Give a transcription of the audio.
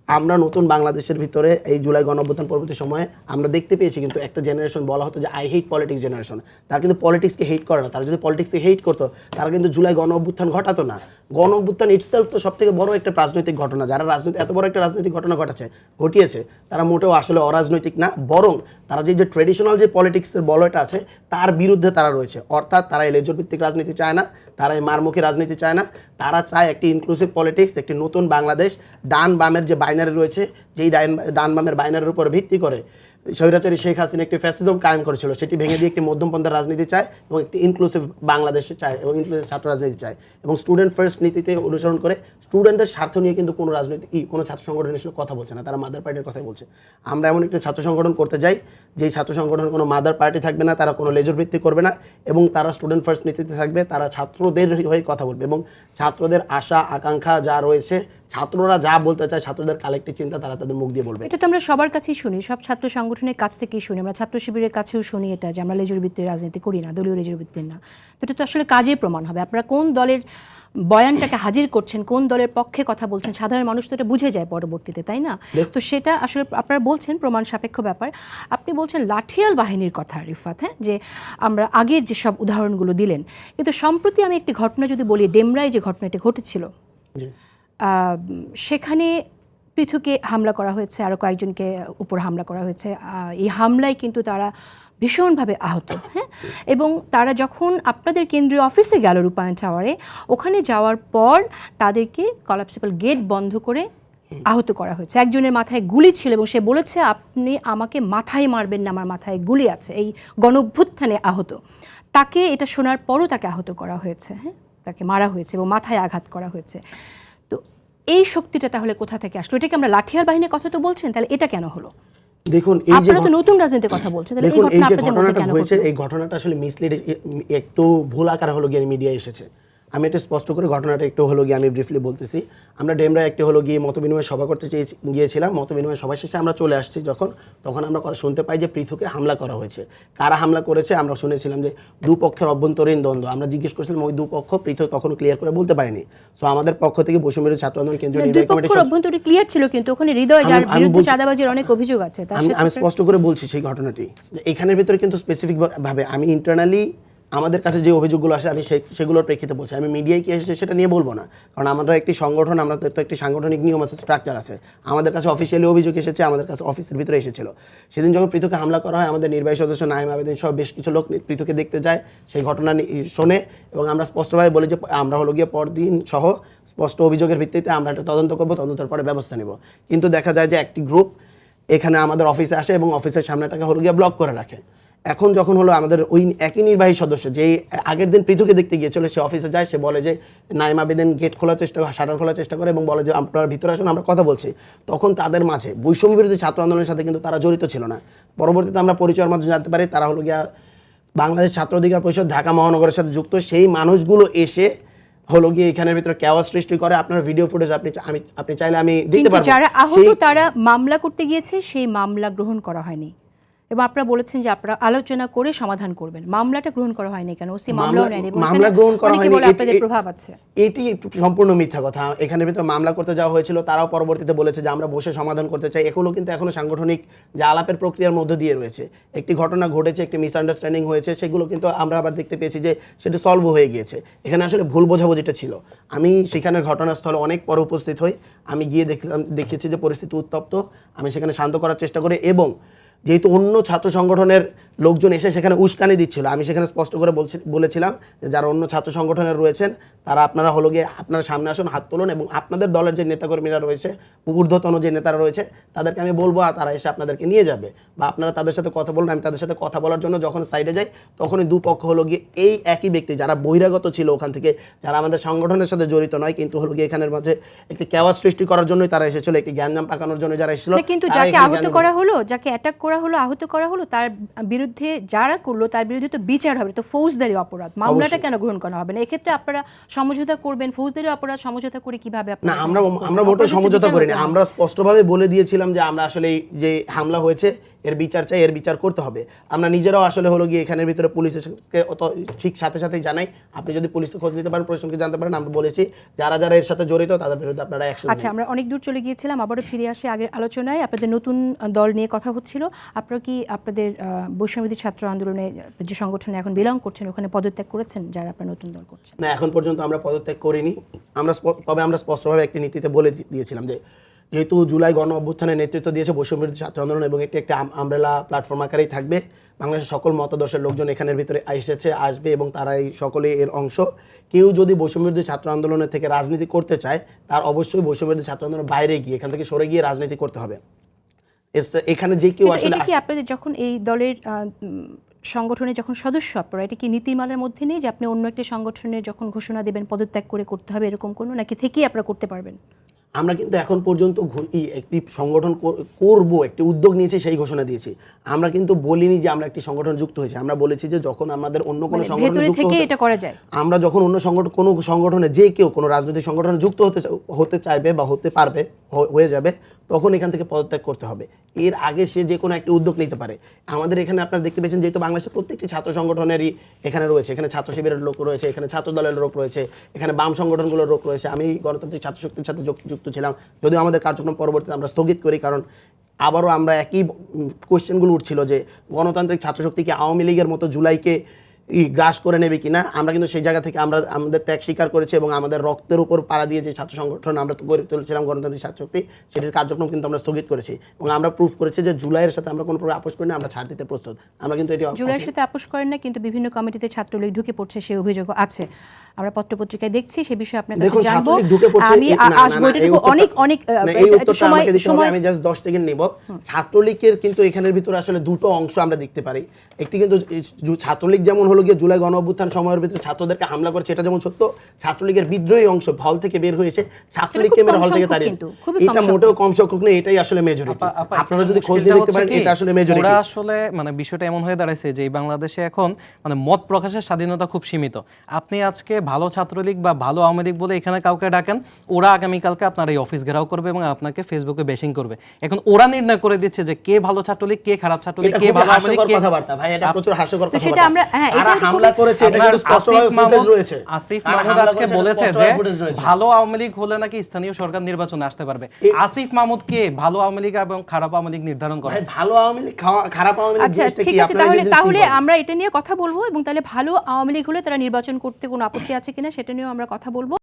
আমরা নতুন বাংলাদেশের ভিতরে এই জুলাই গণঅভ্যুত্থান পরবর্তী সময়ে আমরা দেখতে পেয়েছি কিন্তু একটা জেনারেশন বলা হতো যে আই হেট পলিটিক্স জেনারেশন, তারা কিন্তু পলিটিক্সকে হেট করে না। তারা যদি পলিটিক্সকে হেট করতো তারা কিন্তু জুলাই গণঅভ্যুত্থান ঘটাতো না। গণঅভ্যুত্থান ইটসেলফ তো সবথেকে বড় একটা রাজনৈতিক ঘটনা, যারা রাজনীতি এত বড় একটা রাজনৈতিক ঘটনা ঘটিয়েছে তারা মোটেও আসলে অরাজনৈতিক না, বরং তারা যে ট্রেডিশনাল যে পলিটিক্সের বলয়টা আছে তার বিরুদ্ধে তারা রয়েছে। অর্থাৎ তারা এই লেজর ভিত্তিক রাজনীতি চায় না, তারা এই মারমুখী রাজনীতি চায় না, তারা চায় একটি ইনক্লুসিভ পলিটিক্স, একটি নতুন বাংলাদেশ। ডান বামের যে বাইনারি রয়েছে, যেই ডান বামের বাইনারির উপর ভিত্তি করে স্বৈরাচারী শেখ হাসিনা একটি ফ্যাসিজম কায়েম করেছিল, সেটি ভেঙে দিয়ে একটি মধ্যমপন্থার রাজনীতি চায় এবং একটি ইনক্লুসিভ বাংলাদেশে চায় এবং ইনক্লুসিভ ছাত্র রাজনীতি চায় এবং স্টুডেন্ট ফার্স্ট নীতিতে অনুসরণ করে স্টুডেন্টদের স্বার্থ নিয়ে কিন্তু কোনো কোনো ছাত্র সংগঠনের সাথে কথা বলছে না, তারা মাদার পার্টির কথাই বলছে। আমরা এমন একটি ছাত্র সংগঠন করতে যাই যেই ছাত্র সংগঠন কোনো মাদার পার্টি থাকবে না, তারা কোনো লেজর ভিত্তি করবে না এবং তারা স্টুডেন্ট ফার্স্ট নীতিতে থাকবে, তারা ছাত্রদের হয়ে কথা বলবে এবং ছাত্রদের আশা আকাঙ্ক্ষা যা রয়েছে, ছাত্ররা যা বলতে চায়, ছাত্রদের কালেক্টিভ চিন্তা তারা তাদের মুখ দিয়ে বলবে। এটা তো আমরা সবার কাছেই শুনি, সব ছাত্র সংগঠনের কাছ থেকেই শুনি, আমরা ছাত্র শিবিরের কাছেও শুনি এটা যে আমরা লেজর ভিত্তির রাজনীতি করি না, দলীয় লেজর ভিত্তির না। তো এটা তো আসলে কাজে প্রমাণ হবে। আপনারা কোন দলের বয়ানটাকে হাজির করছেন, কোন দলের পক্ষে কথা বলছেন, সাধারণ মানুষ তো এটা বুঝে যায় পরবর্তীতে, তাই না? তো সেটা আসলে আপনারা বলছেন প্রমাণ সাপেক্ষ ব্যাপার। আপনি বলছেন লাঠিয়াল বাহিনীর কথা রিফাত, হ্যাঁ, যে আমরা আগের যেসব উদাহরণগুলো দিলেন, কিন্তু সম্প্রতি আমি একটি ঘটনা যদি বলি, ডেমরায় যে ঘটনাটি ঘটেছিল সেখানে পৃথুকে হামলা করা হয়েছে, আরও কয়েকজনকে উপর হামলা করা হয়েছে। এই হামলায় কিন্তু তারা ভীষণভাবে আহত, হ্যাঁ, এবং তারা যখন আপনাদের কেন্দ্রীয় অফিসে গেল রূপায়ণ টাওয়ারে, ওখানে যাওয়ার পর তাদেরকে কলাপসিবল গেট বন্ধ করে আহত করা হয়েছে। একজনের মাথায় গুলি ছিল এবং সে বলেছে আপনি আমাকে মাথায় মারবেন না, আমার মাথায় গুলি আছে। এই গণঅভ্যুত্থানে আহত তাকে, এটা শোনার পরও তাকে আহত করা হয়েছে, হ্যাঁ, তাকে মারা হয়েছে এবং মাথায় আঘাত করা হয়েছে। তো এই শক্তিটা তাহলে কোথা থেকে আসলো? এটাকে আমরা লাঠিয়াল বাহিনীর কথা তো বলছেন, তাহলে এটা কেন হলো? দেখুন, এই যে নতুন রাজনীতির কথা বলছেন, তাহলে এই ঘটনাটা হয়েছে, এই ঘটনাটা আসলে মিসলিড, একটু ভুল আকার হলো গিয়ে মিডিয়ায় এসেছে। আমি এটা স্পষ্ট করে ঘটনাটা একটু হলো গিয়ে আমি ব্রিফলি বলতেছি। আমরা ডেমরায় একটি হলো গিয়ে মতবিনিময় সভা করতে গিয়েছিলাম। মতবিনিময় সভা শেষে আমরা চলে আসছি তখন আমরা কথা শুনতে পাই যে পৃথুকে হামলা করা হয়েছে। কারা হামলা করেছে আমরা শুনেছিলাম যে দুপক্ষের অভ্যন্তরীণ দ্বন্দ্ব। আমরা জিজ্ঞেস করছিলাম ওই দুপক্ষ, পৃথু তখন ক্লিয়ার করে বলতে পারেনি। সো আমাদের পক্ষ থেকে বৈষম্যবিরোধী ছাত্র আন্দোলন কেন্দ্রীয় নির্বাহী কমিটির অভ্যন্তরীণ ক্লিয়ার ছিল, কিন্তু ওখানে হৃদয় যার বিরুদ্ধে চাঁদাবাজির অনেক অভিযোগ আছে, আমি স্পষ্ট করে বলছি সেই ঘটনাটি। এখানের ভিতরে কিন্তু স্পেসিফিক ভাবে আমি ইন্টারনালি আমাদের কাছে যে অভিযোগগুলো আসে আমি সেগুলোর প্রেক্ষিতে বলছি। আমি মিডিয়ায় কি এসেছে সেটা নিয়ে বলবো না, কারণ আমরা একটি সংগঠন, আমাদের তো একটি সাংগঠনিক নিয়ম আছে, স্ট্রাকচার আছে। আমাদের কাছে অফিসিয়ালি অভিযোগ এসেছে, আমাদের কাছে অফিসের ভিতরে এসেছিল। সেদিন যখন পৃথুকে হামলা করা হয়, আমাদের নির্বাহী সদস্য নাইম আবেদিন সহ বেশ কিছু লোক পৃথুকে দেখতে যায়, সেই ঘটনা শোনে এবং আমরা স্পষ্টভাবে বলি যে আমরা হলো গিয়ে পরদিন সহ স্পষ্ট অভিযোগের ভিত্তিতে আমরা একটা তদন্ত করবো, তদন্তের পরে ব্যবস্থা নেব। কিন্তু দেখা যায় যে একটি গ্রুপ এখানে আমাদের অফিসে আসে এবং অফিসের সামনেটাকে হলো গিয়ে ব্লক করে রাখে। এখন যখন হলো আমাদের ওই একই নির্বাহী সদস্য যেই আগের দিন পৃথুকে দেখতে গিয়েছিল, সে অফিসে যায়, সে বলে যে নাইম আবেদিন গেট খোলার চেষ্টা, শাটার খোলার চেষ্টা করে এবং বলে যে আপনারা ভিতরে আসুন, আমরা কথা বলছি। তখন তাদের মাঝে বৈষম্যবিরোধী ছাত্র আন্দোলনের সাথে কিন্তু তারা জড়িত ছিল না। পরবর্তীতে আমরা পরিচয়ের মাধ্যমে জানতে পারি তারা হলো গিয়া বাংলাদেশ ছাত্র অধিকার পরিষদ ঢাকা মহানগরের সাথে যুক্ত। সেই মানুষগুলো এসে হলো গিয়ে এখানের ভিতরে কেওয়াস সৃষ্টি করে। আপনার ভিডিও ফুটেজ আপনি চাইলে আমি দিতে পারবো। যারা আহত তারা মামলা করতে গিয়েছে, সেই মামলা গ্রহণ করা হয়নি এবং আপনারা বলেছেন যে আপনারা আলোচনা করে সমাধান করবেন। মামলাটা গ্রহণ করা হয়নি কেন? ওসি মামলাও নেয়নি, মামলা গ্রহণ করা হয়নি, আপনাদের প্রভাব আছে। এটি সম্পূর্ণ মিথ্যা কথা। এখানের ভিতরে মামলা করতে যাওয়া হয়েছিল, তারাও পরবর্তীতে বলেছে যে আমরা বসে সমাধান করতে চাই। এগুলো কিন্তু এখনো সাংগঠনিক যে আলাপের প্রক্রিয়ার মধ্যে দিয়ে রয়েছে। একটি ঘটনা ঘটেছে, একটি মিসআন্ডারস্ট্যান্ডিং হয়েছে, সেগুলো কিন্তু আমরা আবার দেখতে পেয়েছি যে সেটা সলভ হয়ে গিয়েছে। এখানে আসলে ভুল বোঝাবুঝিটা ছিল। আমি সেখানের ঘটনাস্থলে অনেক পর উপস্থিত হই, আমি গিয়ে দেখেছি যে পরিস্থিতি উত্তপ্ত। আমি সেখানে শান্ত করার চেষ্টা করি এবং যেহেতু অন্য ছাত্র সংগঠনের লোকজন এসে সেখানে উস্কানি দিচ্ছিল, আমি সেখানে স্পষ্ট করে বলেছিলাম যে যারা অন্য ছাত্র সংগঠনের রয়েছেন তারা আপনারা হলো গিয়ে আপনারা সামনে আসুন, হাত তুলুন এবং আপনাদের দলের যে নেতাকর্মীরা রয়েছে, ঊর্ধ্বতন যে নেতারা রয়েছে তাদেরকে আমি বলবো আর তারা এসে আপনাদেরকে নিয়ে যাবে বা আপনারা তাদের সাথে কথা বলুন। আমি তাদের সাথে কথা বলার জন্য যখন সাইডে যাই তখনই দুপক্ষ হলো গিয়ে এই একই ব্যক্তি যারা বহিরাগত ছিল ওখান থেকে, যারা আমাদের সংগঠনের সাথে জড়িত নয় কিন্তু হলো গিয়ে এখানের মাঝে একটি কেওয়াস সৃষ্টি করার জন্যই তারা এসেছিল, একটি জ্ঞানজাম পাকানোর জন্য যারা এসেছিল। কিন্তু যাকে আহত করা হলো, যাকে অ্যাটাক করা হলো, আহত করা হলো, তার বিরুদ্ধে যারা করলো তার বিরুদ্ধে তো বিচার হবে, তো ফৌজদারি অপরাধ। মামলাটা কেন গ্রহণ করা হবে না? এক্ষেত্রে আপনারা সমঝোতা করবেন? ফৌজদারি অপরাধ সমঝোতা করে কিভাবে? না, আমরা মোটেও সমঝোতা করিনি। আমরা স্পষ্টভাবে বলে দিয়েছিলাম যে আমরা আসলে যে হামলা হয়েছে এর বিচার চাই, এর বিচার করতে হবে। আমরা নিজেরাও আসলে হলো গিয়ে এখানের ভিতরে পুলিশকে অত ঠিক সাথে সাথেই জানাই, আপনি যদি পুলিশকে খোঁজ নিতে পারেন, প্রশাসনকে জানতে পারেন, আমরা বলেছি যারা যারা এর সাথে জড়িত তাদের বিরুদ্ধে আপনারা অ্যাকশন। আচ্ছা, আমরা অনেক দূর চলে গিয়েছিলাম, আবারও ফিরে আসি আগের আলোচনায়। আপনাদের নতুন দল নিয়ে কথা হচ্ছিল, আপনারা কি আপনাদের বৈষম্যবিরোধী ছাত্র আন্দোলনে যে সংগঠনে এখন বিলং করছেন ওখানে পদত্যাগ করেছেন যারা আপনার নতুন দল করছেন? না, এখন পর্যন্ত আমরা পদত্যাগ করিনি। তবে আমরা স্পষ্টভাবে একটি নীতিতে বলে দিয়েছিলাম যে যেহেতু জুলাই গণ অভ্যুত্থানের নেতৃত্ব দিয়েছে বৈষম্যবিরোধী ছাত্র আন্দোলন এবং এটি একটা আমব্রেলা প্ল্যাটফর্ম আকারেই থাকবে, বাংলাদেশের সকল মতাদর্শের লোকজন এখানের ভিতরে আসবে এবং তারাই সকলে এর অংশ। কেউ যদি বৈষম্যবিরোধী ছাত্র আন্দোলনের থেকে রাজনীতি করতে চায়, তার অবশ্যই বৈষম্যবিরোধী ছাত্র আন্দোলনের বাইরে গিয়ে, এখান থেকে সরে গিয়ে রাজনীতি করতে হবে। এখানে যে কেউ আসলে এটা কি আপনাদের যখন এই দলের সংগঠনে যখন সদস্য আপনারা, এটা কি নীতিমালার মধ্যে নেই যে আপনি অন্য একটি সংগঠনের যখন ঘোষণা দেবেন পদত্যাগ করে করতে হবে এরকম কোনো, নাকি থেকেই আপনারা করতে পারবেন? আমরা কিন্তু এখন পর্যন্ত একটি সংগঠন করব, একটি উদ্যোগ নিয়েছি, সেই ঘোষণা দিয়েছি। আমরা কিন্তু বলিনি যে আমরা একটি সংগঠন যুক্ত হয়েছি। আমরা বলেছি যে যখন আমাদের অন্য কোনো সংগঠনে যুক্ত এটা করা যায়, আমরা যখন অন্য কোনো সংগঠনে যে কেউ কোনো রাজনৈতিক সংগঠনে যুক্ত হতে চাইবে বা হতে পারবে, হয়ে যাবে, তখন এখান থেকে পদত্যাগ করতে হবে। এর আগে সে যে কোনো একটি উদ্যোগ নিতে পারে। আমাদের এখানে আপনারা দেখতে পেয়েছেন, যেহেতু বাংলাদেশের প্রত্যেকটি ছাত্র সংগঠনেরই এখানে রয়েছে, এখানে ছাত্র শিবিরের লোক রয়েছে, এখানে ছাত্র দলের লোক রয়েছে, এখানে বাম সংগঠনগুলোর লোক রয়েছে। আমি গণতান্ত্রিক ছাত্র শক্তির সাথে যুক্ত ছিলাম, যদিও আমাদের কার্যক্রম পরবর্তীতে আমরা স্থগিত করি, কারণ আবারও আমরা একই কোয়েশ্চেনগুলো উঠছিল যে গণতান্ত্রিক ছাত্র শক্তিকে আওয়ামী লীগের মতো জুলাইকে গ্রাস করে নেবে কিনা। আমরা কিন্তু সেই জায়গা থেকে আমরা আমাদের ত্যাগ স্বীকার করেছি এবং আমাদের রক্তের উপর পাড়া দিয়ে যে ছাত্র সংগঠন আমরা গড়ে তুলেছিলাম গণতান্ত্রিক ছাত্র শক্তি, সেটির কার্যক্রম কিন্তু আমরা স্থগিত করেছি এবং আমরা প্রুফ করেছি যে জুলাইয়ের সাথে আমরা কোনো প্রকার আপোষ করি না, আমরা ছাড় দিতে প্রস্তুত। আমরা কিন্তু এটি জুলাইয়ের সাথে আপোষ করেন না, কিন্তু বিভিন্ন কমিটিতে ছাত্রলীগ ঢুকে পড়ছে সে অভিযোগ আছে, আমরা পত্রপত্রিকায় দেখছি, সে বিষয়ে আপনার কাছে জানবো। আমি আসবো এটুকু অনেক সময় আমি জাস্ট 10 সেকেন্ড নিব। ছাত্রলীগের কিন্তু এখানের ভিতরে আসলে দুটো অংশ আমরা দেখতে পারি। একটি কিন্তু ছাত্রলীগ যেমন হলো গিয়ে জুলাই গণ অভ্যুত্থান সময়ের ভিতরে ছাত্রদেরকে হামলা করেছে, এটা যেমন সত্য। ছাত্রলীগের বিদ্রোহী অংশ হল থেকে বের হয়েছে, ছাত্রলীগকে মেরে হল থেকে তাড়িয়ে, এটা মোটেও কম সংখ্যক নেই, এটাই আসলে মেজরিটি। আপনারা যদি খোঁজ নিয়ে দেখতে পারেন, এটা আসলে মেজরিটি। ওরা আসলে মানে বিষয়টা এমন হয়ে দাঁড়াইছে যে বাংলাদেশে এখন মানে মত প্রকাশের স্বাধীনতা খুব সীমিত। আপনি আজকে ভালো ছাত্রলীগ বা ভালো আওয়ামী লীগ বলে এখানে কাউকে ডাকেন, ওরা আগামীকালকে আপনার এই অফিস ঘেরাও করবে এবং আপনাকে ফেসবুকে বেশিং করবে। এখন ওরা নির্ণয় করে দিচ্ছে যে কে ভালো ছাত্রলীগ, কে খারাপ ছাত্রলীগ, কে ভালো আওয়ামী লীগ। কথাবার্তা ভাই, এটা প্রচুর হাস্যকর কথা। সেটা আমরা যারা হামলা করেছে এটা কিন্তু স্পষ্টভাবে ফুটেজ রয়েছে। আসিফ মাহমুদ আজকে বলেছে যে ভালো আওয়ামী লীগ হলে নাকি স্থানীয় সরকার নির্বাচনে আসতে পারবে। আসিফ মাহমুদ কে ভালো আওয়ামী লীগ এবং খারাপ আওয়ামী লীগ নির্ধারণ করে? ভাই ভালো আওয়ামী লীগ খারাপ আওয়ামী লীগ, আচ্ছা ঠিক আছে, তাহলে আমরা এটা নিয়ে কথা বলবো এবং তাহলে ভালো আওয়ামী লীগ হলে তারা নির্বাচন করতে কোনো আপত্তি আছে কিনা সেটা নিয়েও আমরা কথা বলবো।